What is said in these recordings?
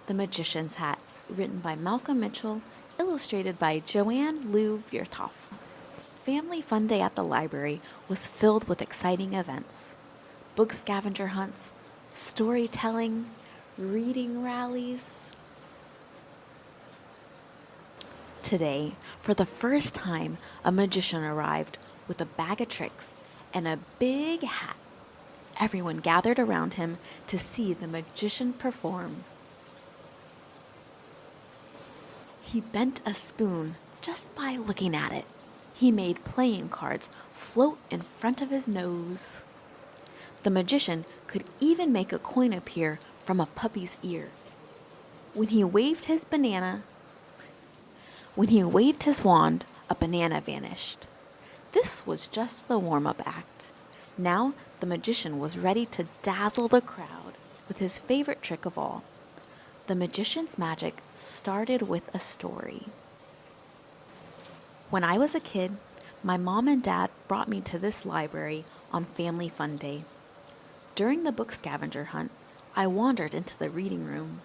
The Magician's Hat, written by Malcolm Mitchell, illustrated by Joanne Lew-Vriethoff. Family Fun Day at the library was filled with exciting events. Book scavenger hunts, storytelling, reading rallies. Today, for the first time, a magician arrived with a bag of tricks and a big hat. Everyone gathered around him to see the magician perform. He bent a spoon just by looking at it. He made playing cards float in front of his nose. The magician could even make a coin appear from a puppy's ear. When he waved his wand, a banana vanished. This was just the warm-up act. Now the magician was ready to dazzle the crowd with his favorite trick of all. The magician's magic started with a story. When I was a kid, my mom and dad brought me to this library on Family Fun Day. During the book scavenger hunt, I wandered into the reading room.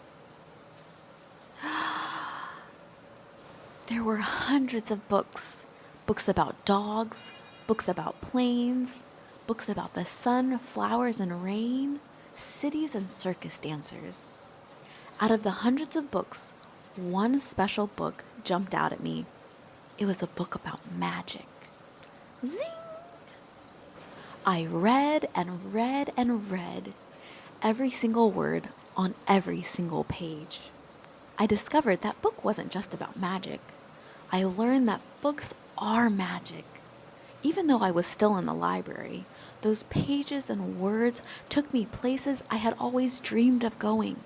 There were hundreds of books. Books about dogs, books about planes, books about the sun, flowers, and rain, cities and circus dancers. Out of the hundreds of books, one special book jumped out at me. It was a book about magic. Zing! I read and read and read every single word on every single page. I discovered that book wasn't just about magic. I learned that books are magic. Even though I was still in the library, those pages and words took me places I had always dreamed of going.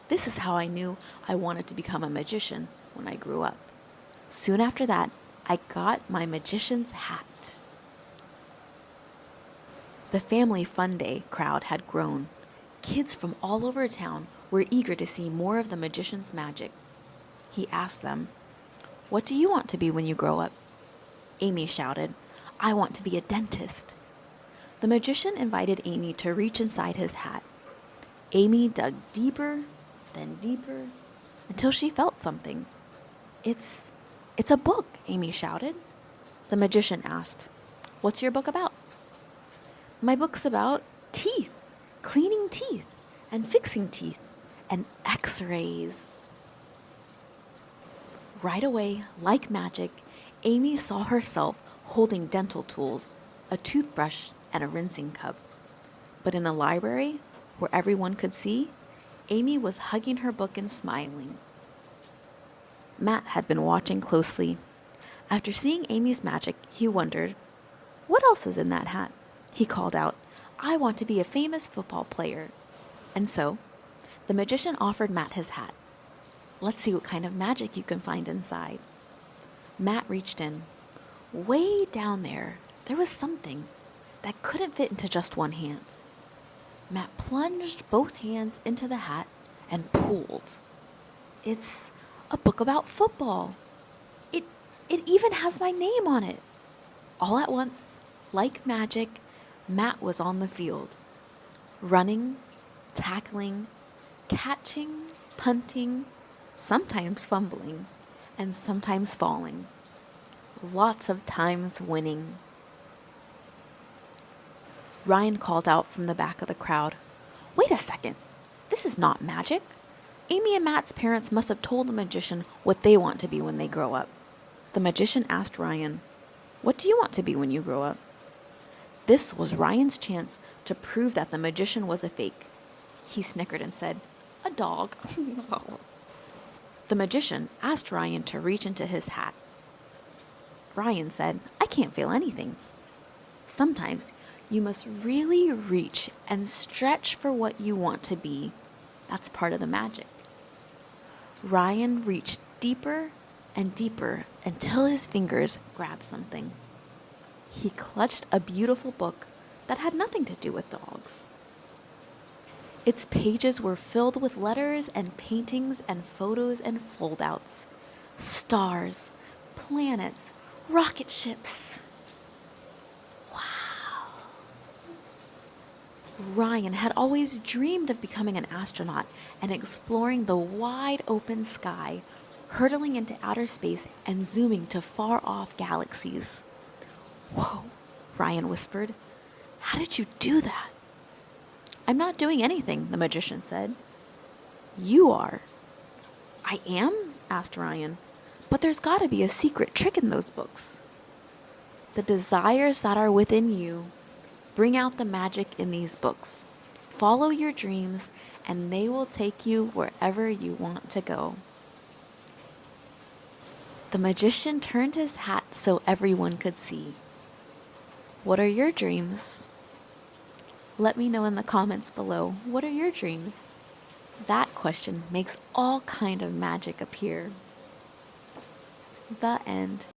This is how I knew I wanted to become a magician when I grew up. Soon after that, I got my magician's hat. The Family Fun Day crowd had grown. Kids from all over town were eager to see more of the magician's magic. He asked them, "What do you want to be when you grow up?" Amy shouted, "I want to be a dentist." The magician invited Amy to reach inside his hat. Amy dug deeper, then deeper, until she felt something. It's a book," Amy shouted. The magician asked, "What's your book about?" "My book's about teeth, cleaning teeth, and fixing teeth, and x-rays." Right away, like magic, Amy saw herself holding dental tools, a toothbrush, and a rinsing cup. But in the library, where everyone could see, Amy was hugging her book and smiling. Matt had been watching closely. After seeing Amy's magic, he wondered, "What else is in that hat?" He called out, "I want to be a famous football player." And so, the magician offered Matt his hat. "Let's see what kind of magic you can find inside." Matt reached in. Way down there was something that couldn't fit into just one hand. Matt plunged both hands into the hat and pulled. It's a book about football. It even has my name on it. All at once, like magic, Matt was on the field. Running, tackling, catching, punting, sometimes fumbling, and sometimes falling. Lots of times winning. Ryan called out from the back of the crowd, "Wait a second, this is not magic." Amy and Matt's parents must have told the magician what they want to be when they grow up. The magician asked Ryan, "What do you want to be when you grow up?" This was Ryan's chance to prove that the magician was a fake. He snickered and said, "A dog." The magician asked Ryan to reach into his hat. Ryan said, "I can't feel anything." Sometimes you must really reach and stretch for what you want to be. That's part of the magic. Ryan reached deeper and deeper until his fingers grabbed something. He clutched a beautiful book that had nothing to do with dogs. Its pages were filled with letters and paintings and photos and foldouts. Stars, planets, rocket ships. Wow. Ryan had always dreamed of becoming an astronaut and exploring the wide open sky, hurtling into outer space and zooming to far off galaxies. "Whoa," Ryan whispered. "How did you do that?" "I'm not doing anything," the magician said. "You are." "I am?" asked Ryan. "But there's got to be a secret trick in those books." "The desires that are within you bring out the magic in these books. Follow your dreams, and they will take you wherever you want to go." The magician turned his hat so everyone could see. What are your dreams? Let me know in the comments below. What are your dreams? That question makes all kind of magic appear. The end.